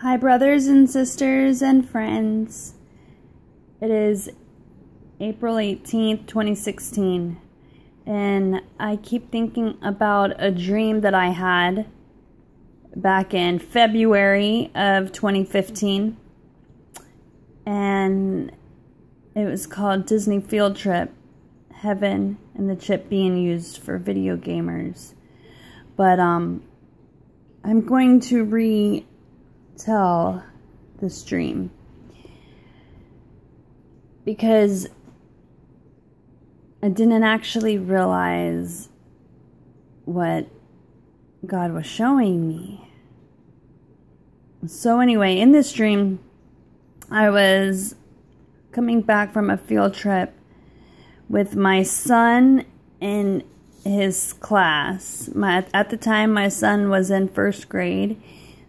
Hi, brothers and sisters and friends. It is April 18th, 2016, and I keep thinking about a dream that I had back in February of 2015, and it was called Disney Field Trip Heaven, and the chip being used for video gamers. But I'm going to retell this dream because I didn't actually realize what God was showing me. So anyway, in this dream, I was coming back from a field trip with my son and his class. At the time, my son was in first grade,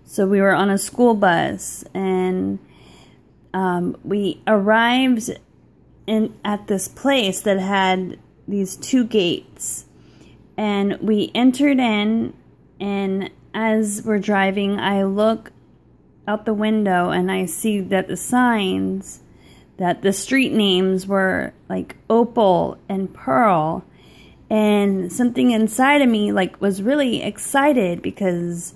so we were on a school bus, and we arrived at this place that had these two gates, and we entered in, and as we're driving, I look out the window and I see that the signs, that the street names were like Opal and Pearl, and something inside of me was really excited because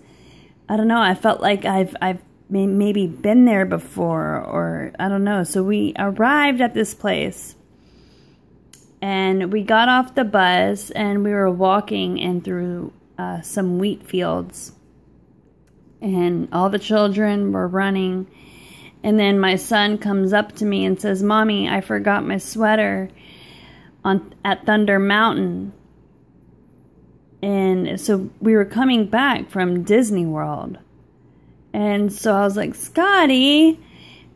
I don't know, I felt like I've maybe been there before, or I don't know. So we arrived at this place and we got off the bus and we were walking in through some wheat fields, and all the children were running. And then my son comes up to me and says, "Mommy, I forgot my sweater at Thunder Mountain." And so we were coming back from Disney World. And so I was like, "Scotty."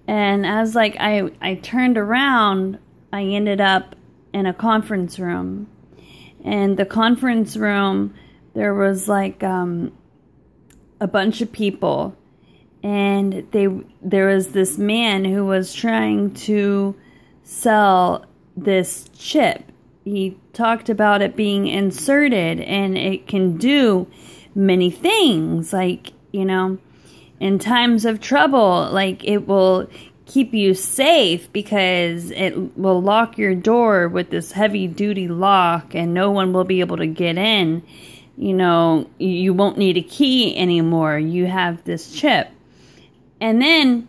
And as I turned around, I ended up in a conference room. And the conference room, there was a bunch of people. And there was this man who was trying to sell this chip. He talked about it being inserted, and it can do many things, in times of trouble, it will keep you safe because it will lock your door with this heavy duty lock and no one will be able to get in. You won't need a key anymore. You have this chip. And then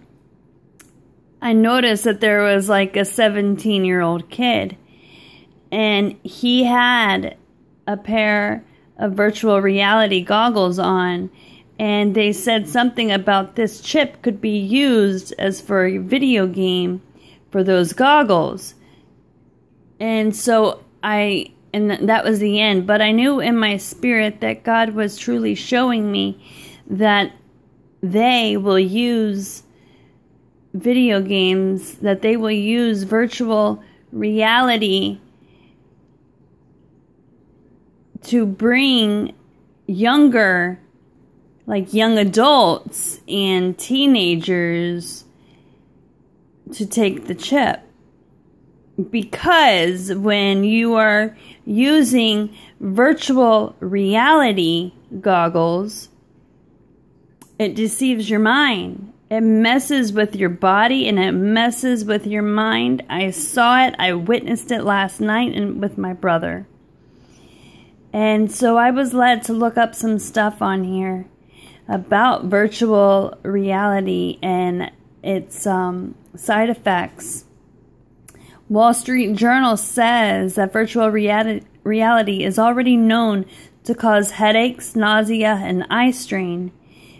I noticed that there was a 17-year-old kid, and he had a pair of virtual reality goggles on, and they said something about this chip could be used as for a video game for those goggles. And so and that was the end. But I knew in my spirit that God was truly showing me that they will use video games, that they will use virtual reality to bring young adults and teenagers to take the chip. Because when you are using virtual reality goggles, it deceives your mind. It messes with your body and it messes with your mind. I saw it. I witnessed it last night with my brother. And so I was led to look up some stuff on here about virtual reality and its side effects. Wall Street Journal says that virtual reality is already known to cause headaches, nausea, and eye strain.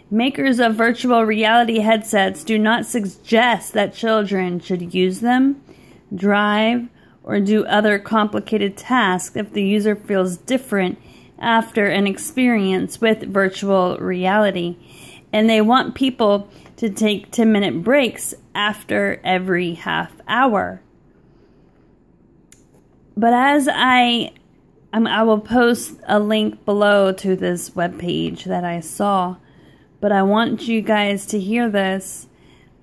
Makers of virtual reality headsets do not suggest that children should use them, drive, or do other complicated tasks if the user feels different after an experience with virtual reality. And they want people to take 10-minute breaks after every half hour. But as I will post a link below to this webpage that I saw. But I want you guys to hear this,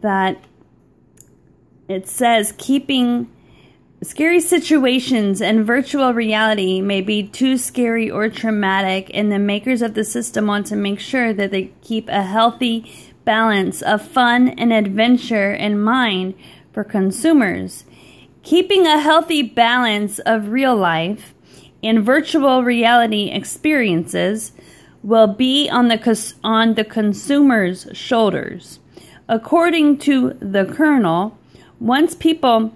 that it says keeping Scary situations and virtual reality may be too scary or traumatic, and the makers of the system want to make sure that they keep a healthy balance of fun and adventure in mind for consumers. Keeping a healthy balance of real life and virtual reality experiences will be on the consumer's shoulders. According to the Kernel, once people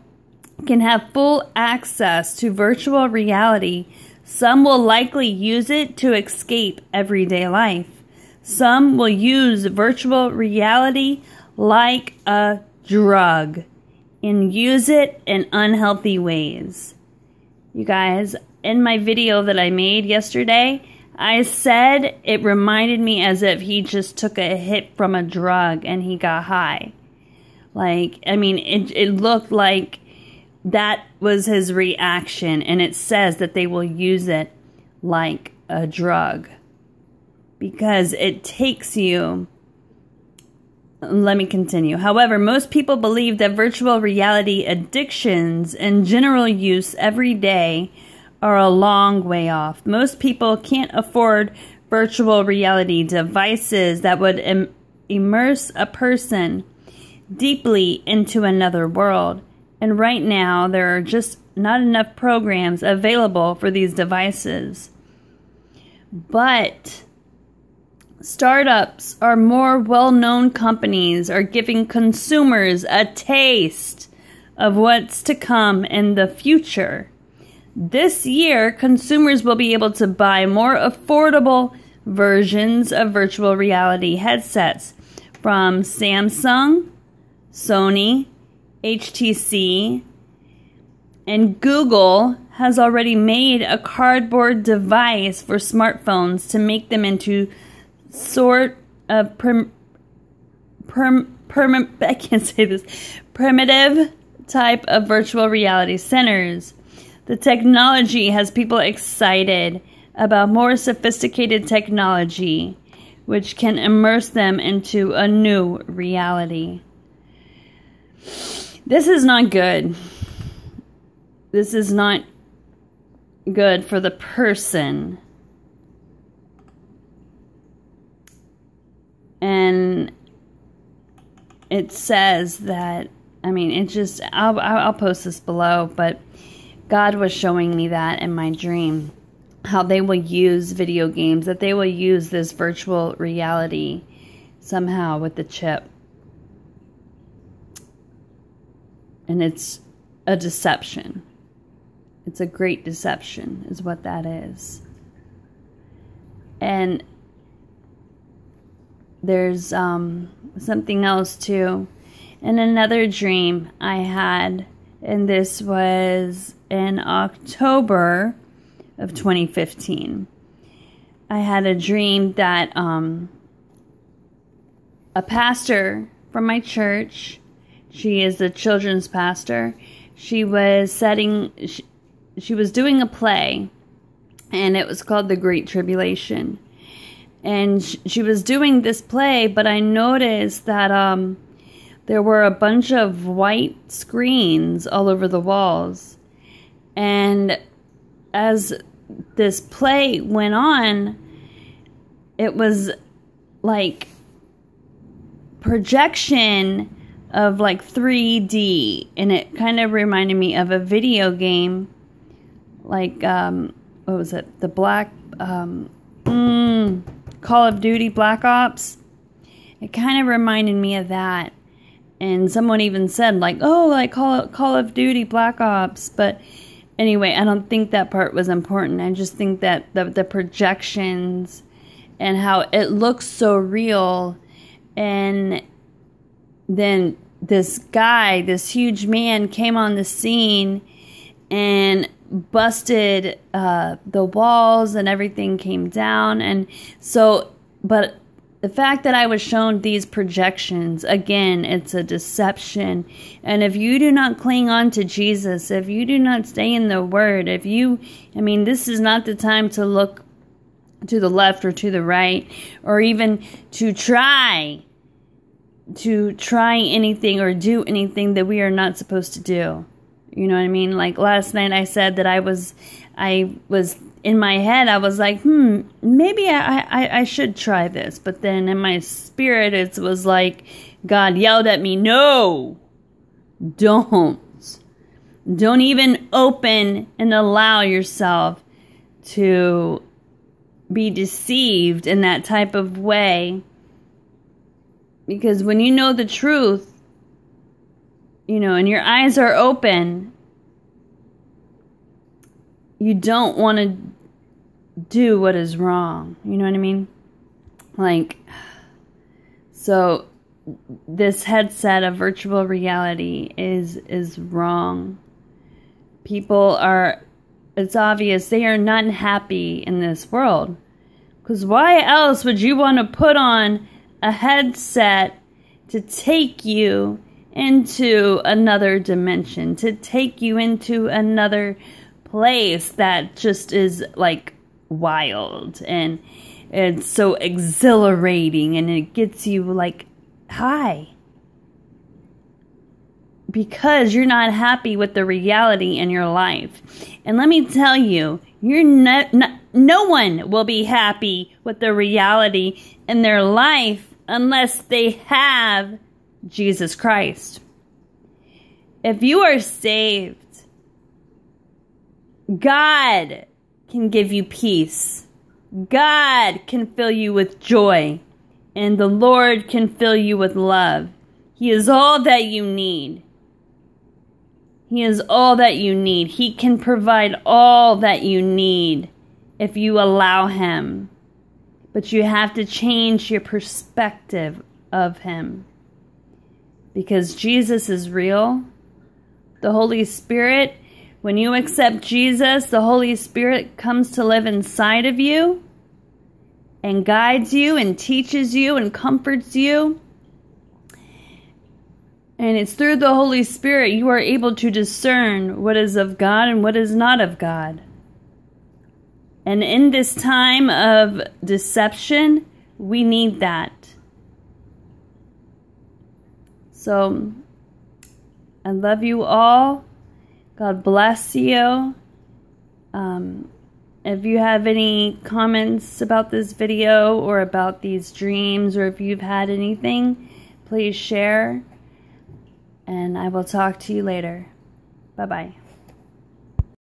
can have full access to virtual reality, some will likely use it to escape everyday life. Some will use virtual reality like a drug and use it in unhealthy ways. You guys, in my video that I made yesterday, I said it reminded me as if he just took a hit from a drug and he got high. Like, I mean, it looked like that was his reaction, and it says that they will use it like a drug because it takes you. Let me continue. However, most people believe that virtual reality addictions and general use every day are a long way off. Most people can't afford virtual reality devices that would immerse a person deeply into another world. And right now, there are just not enough programs available for these devices. But startups or more well-known companies are giving consumers a taste of what's to come in the future. This year, consumers will be able to buy more affordable versions of virtual reality headsets from Samsung, Sony, HTC, and Google has already made a cardboard device for smartphones to make them into sort of I can't say this, primitive type of virtual reality centers. The technology has people excited about more sophisticated technology, which can immerse them into a new reality. This is not good. This is not good for the person. And it says that, I mean, it just, I'll post this below, but God was showing me that in my dream, how they will use video games, that they will use this virtual reality somehow with the chip. And it's a deception. It's a great deception, is what that is. And there's something else too. In another dream I had, and this was in October of 2015. I had a dream that a pastor from my church, she is the children's pastor, she was she was doing a play, and it was called The Great Tribulation. And she was doing this play, but I noticed that there were a bunch of white screens all over the walls. And as this play went on, it was like projection of like 3D. And it kind of reminded me of a video game. Like, what was it? The Call of Duty Black Ops. It kind of reminded me of that. And someone even said, like, oh, like Call of Duty Black Ops. But anyway, I don't think that part was important. I just think that the projections and how it looks so real. And then this guy, this huge man, came on the scene and busted the walls, and everything came down. And so, but the fact that I was shown these projections, again, it's a deception. And if you do not cling on to Jesus, if you do not stay in the Word, I mean, this is not the time to look to the left or to the right, or even to try anything or do anything that we are not supposed to do. You know what I mean? Like last night I said that I was in my head, I was like, maybe I should try this. But then in my spirit, it was like God yelled at me, no, don't. Don't even open and allow yourself to be deceived in that type of way. Because when you know the truth, you know, and your eyes are open, you don't want to do what is wrong. You know what I mean? Like, so this headset of virtual reality is wrong. People are, it's obvious, they are not happy in this world. Because why else would you want to put on a headset to take you into another dimension, to take you into another place that just is like wild, and it's so exhilarating, and it gets you like high? Because you're not happy with the reality in your life. And let me tell you, no one will be happy with the reality in their life unless they have Jesus Christ. If you are saved, God can give you peace. God can fill you with joy. And the Lord can fill you with love. He is all that you need. He is all that you need. He can provide all that you need if you allow Him. But you have to change your perspective of Him. Because Jesus is real. The Holy Spirit, when you accept Jesus, the Holy Spirit comes to live inside of you and guides you and teaches you and comforts you. And it's through the Holy Spirit you are able to discern what is of God and what is not of God. And in this time of deception, we need that. So, I love you all. God bless you. If you have any comments about this video or about these dreams, or if you've had anything, please share. And I will talk to you later. Bye-bye.